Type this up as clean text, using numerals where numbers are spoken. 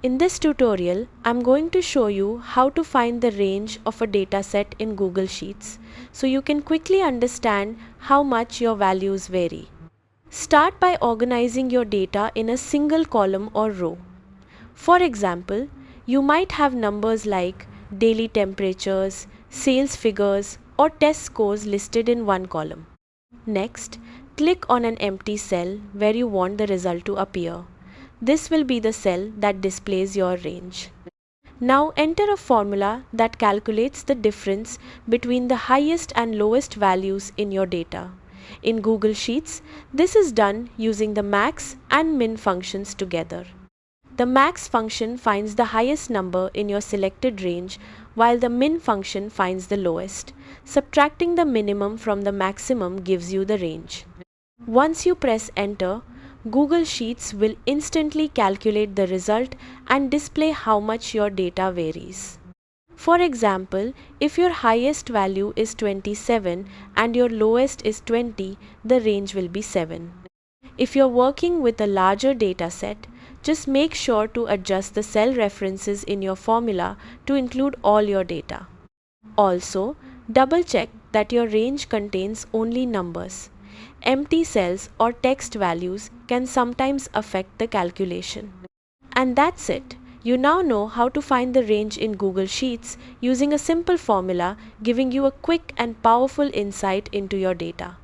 In this tutorial, I'm going to show you how to find the range of a dataset in Google Sheets so you can quickly understand how much your values vary. Start by organizing your data in a single column or row. For example, you might have numbers like daily temperatures, sales figures, or test scores listed in one column. Next, click on an empty cell where you want the result to appear. This will be the cell that displays your range. Now enter a formula that calculates the difference between the highest and lowest values in your data. In Google Sheets, this is done using the max and min functions together. The max function finds the highest number in your selected range, while the min function finds the lowest. Subtracting the minimum from the maximum gives you the range. Once you press enter, Google Sheets will instantly calculate the result and display how much your data varies. For example, if your highest value is 27 and your lowest is 20, the range will be 7. If you're working with a larger data set, just make sure to adjust the cell references in your formula to include all your data. Also, double check that your range contains only numbers. Empty cells or text values can sometimes affect the calculation. And that's it. You now know how to find the range in Google Sheets using a simple formula, giving you a quick and powerful insight into your data.